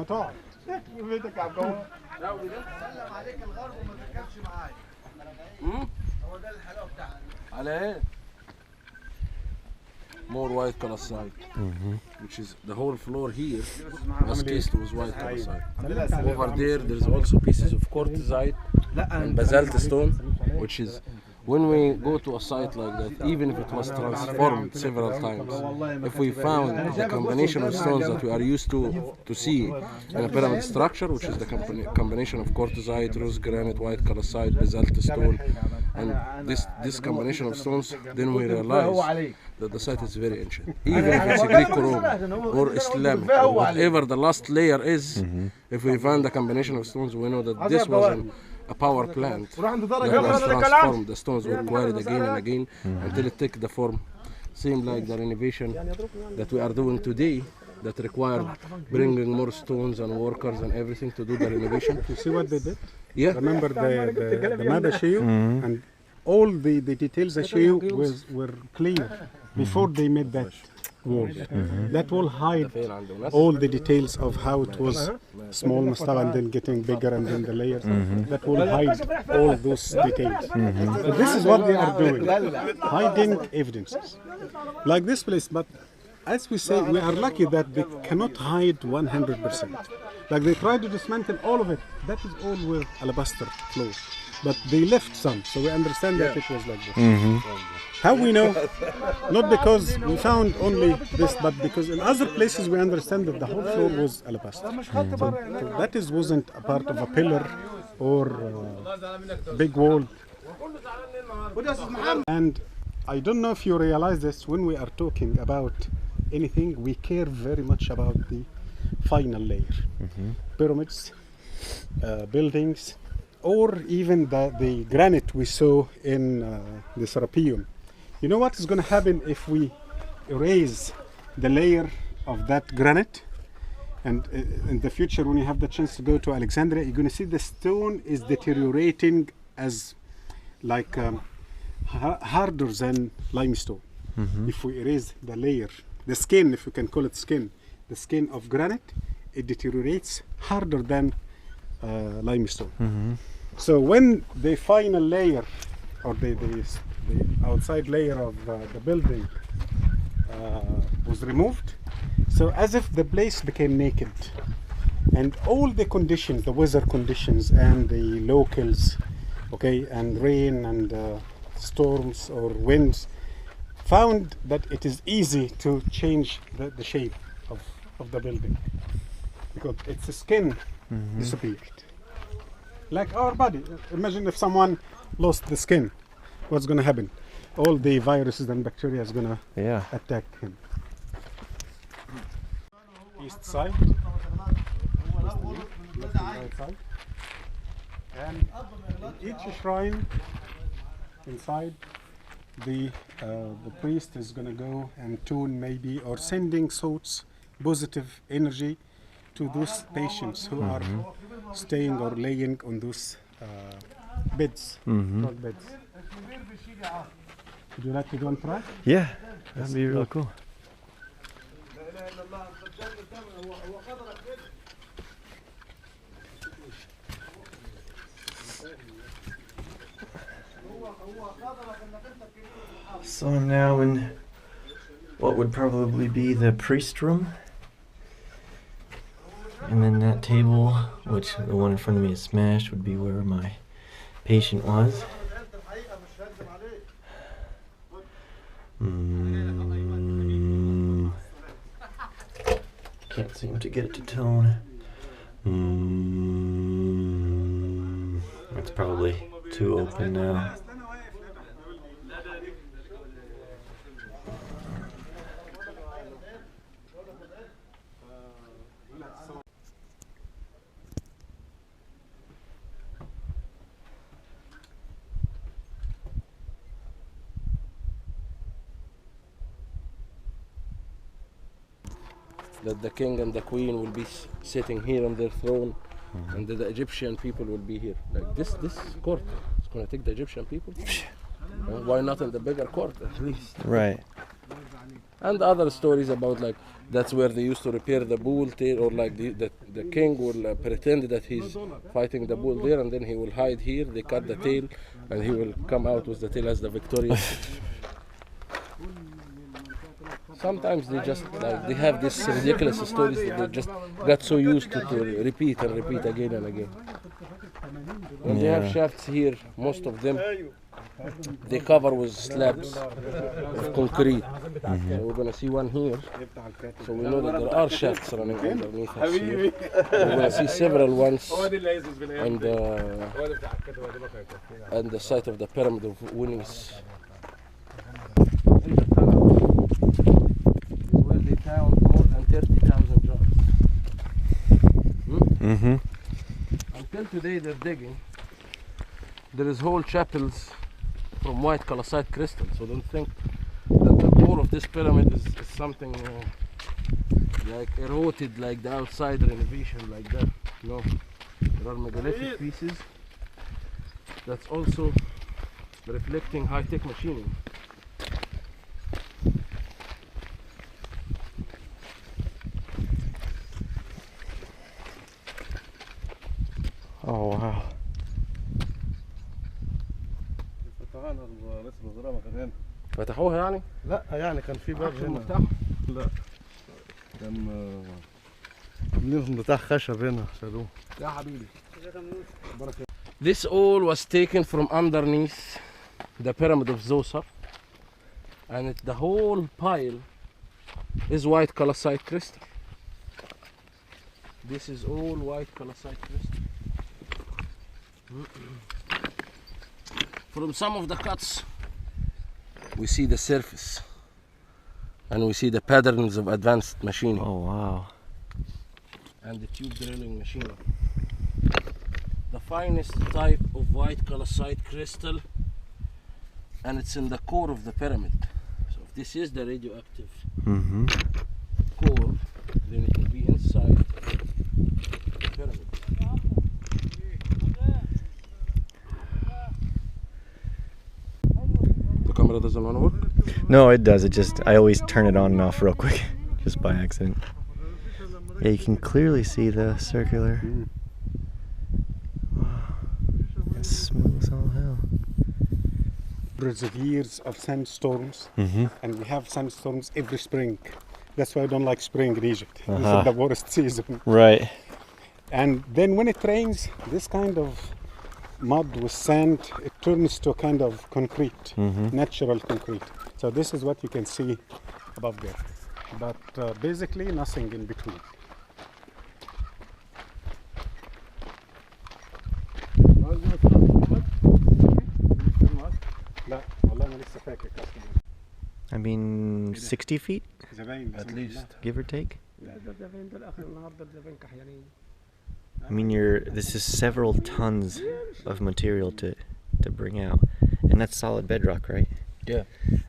تقعد بيتك يا عبد الله. سلم عليك الغرب وما تركبش معايا. هو ده الحلاوه بتاعتك. على ايه؟ More white calcite, which is the whole floor here was cased with white calcite. Over there is also pieces of quartzite and basalt stone, which is when we go to a site like that, even if it was transformed several times, if we found the combination of stones that we are used to see in a pyramid structure, which is the combination of quartzite, rose granite, white calcite, basalt stone, and this combination of stones, then we realize that the site is very ancient. Even if it's Greco-Roman or Islamic, or whatever the last layer is, if we find the combination of stones, we know that this wasn't a power plant that was transformed. The stones were quarried again and again until it took the form. Same like the renovation that we are doing today, that required bringing more stones and workers and everything to do the renovation. You see what they did? Yeah. Remember the map I show you? And all the details I show you were clear before they made that wall. That wall hide all the details of how it was small mustawa and then getting bigger and then the layers. That will hide all those details. So this is what they are doing, hiding evidences. Like this place, but as we say, we are lucky that they cannot hide 100%. Like they tried to dismantle all of it. That is all with alabaster floor. But they left some, so we understand that it was like this. How we know? Not because we found only this, but because in other places we understand that the whole floor was alabaster. So that wasn't a part of a pillar or big wall. And I don't know if you realize this, when we are talking about anything, we care very much about the final layer. Pyramids, buildings, or even the granite we saw in the Serapeum. You know what is going to happen if we erase the layer of that granite? And in the future, when you have the chance to go to Alexandria, you're going to see the stone is deteriorating as like harder than limestone. If we erase the layer, the skin, if you can call it skin, the skin of granite, it deteriorates harder than limestone. So when the final layer or the outside layer of the building was removed, so as if the place became naked, and all the conditions, the weather conditions and the locals, okay, and rain and storms or winds, found that it is easy to change the shape of the building because its skin disappeared. Like our body. Imagine if someone lost the skin, what's going to happen? All the viruses and bacteria is going to attack him. East side. Right side. And in each shrine inside, the priest is going to go and tune maybe or sending thoughts, positive energy to those patients who are staying or laying on those beds, not beds. Would you like to go and try? Yeah, that'd be real cool. So I'm now in what would probably be the priest room. And then that table, which the one in front of me is smashed, would be where my patient was. Can't seem to get it to tone. It's probably too open now. That the king and the queen will be sitting here on their throne, and the Egyptian people will be here. Like this court is going to take the Egyptian people. Why not in the bigger court at least? Right. And other stories about like that's where they used to repair the bull tail, or like the king will pretend that he's fighting the bull there, and then he will hide here. They cut the tail, and he will come out with the tail as the victorious. Sometimes they just they have these ridiculous stories that they just got so used to repeat and repeat again and again. When they have shafts here, most of them they cover with slabs of concrete. So we're gonna see one here, so we know that there are shafts running underneath us here. We're gonna see several ones and the site of the pyramid of Winnie's. They found more than 30,000 jars. Until today they're digging. There is whole chapels from white calcite crystal, so don't think that the core of this pyramid is something like eroded, like the outside renovation like that. No, there are megalithic pieces that's also reflecting high-tech machining. Oh wow. فتحوها يعني؟ لا يعني كان في باب هنا. لا كان النظم بتاع خشب هنا شالوه. يا حبيبي. This all was taken from underneath the pyramid of Djoser, and the whole pile is white calcite crystal. This is all white calcite crystal. From some of the cuts we see the surface and we see the patterns of advanced machining. Oh wow. And the tube drilling machinery. The finest type of white calcite crystal, and it's in the core of the pyramid. So if this is the radioactive core, then it will be inside the pyramid. The camera doesn't want to work? No, it does. It just, I always turn it on and off real quick, just by accident. Yeah, you can clearly see the circular. Wow. It's smooth as all hell. Hundreds of years of sandstorms, and we have sandstorms every spring. That's why I don't like spring in Egypt. This is the worst season. Right. And then when it rains, this kind of mud with sand, it turns to a kind of concrete, natural concrete. So this is what you can see above there. But basically nothing in between. لا والله ما لسه فاكر I mean, 60 feet, At least. give or take. I mean, this is several tons of material to bring out, and that's solid bedrock, right? Yeah.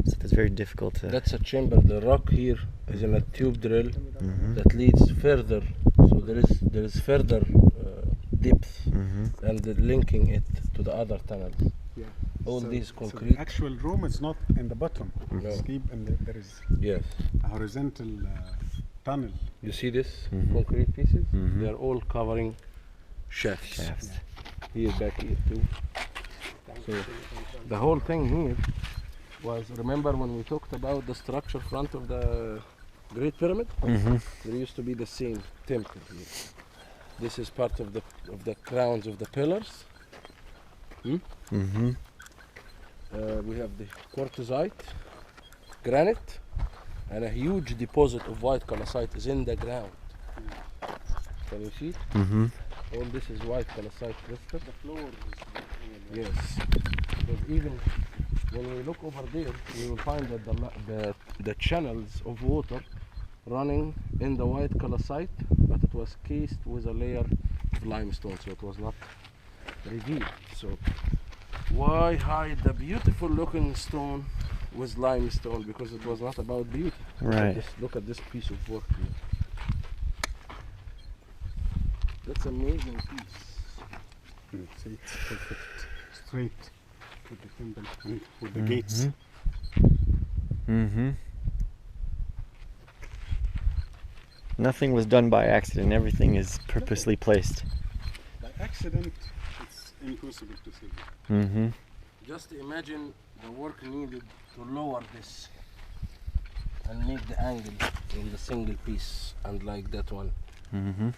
So that's very difficult to. That's a chamber. The rock here is in a tube drill that leads further. So there is further depth and linking it to the other tunnels. Yeah. All So- these so concrete. the actual room is not in the bottom. It's deep, and there is Yes. a horizontal tunnel. You see this concrete pieces? They are all covering shafts. Shafts. Here, back here too. So the whole thing here was, remember when we talked about the structure front of the Great Pyramid? There used to be the same temple here. This is part of the crowns of the pillars. We have the quartzite, granite, and a huge deposit of white calcite is in the ground. Can you see? All this is white calcite crystal. The floor is yes. But even when we look over there, we will find that the channels of water running in the white calcite, but it was cased with a layer of limestone, so it was not revealed. So why hide the beautiful looking stone with limestone? Because it was not about beauty. Right. Look at this piece of work here. That's an amazing piece. See, it's perfect, straight with the temple and with the gates. Nothing was done by accident. Everything is purposely placed. By accident, it's impossible to see. Mm-hmm. Just imagine the work needed to lower this and make the angle in the single piece and like that one. Mm-hmm.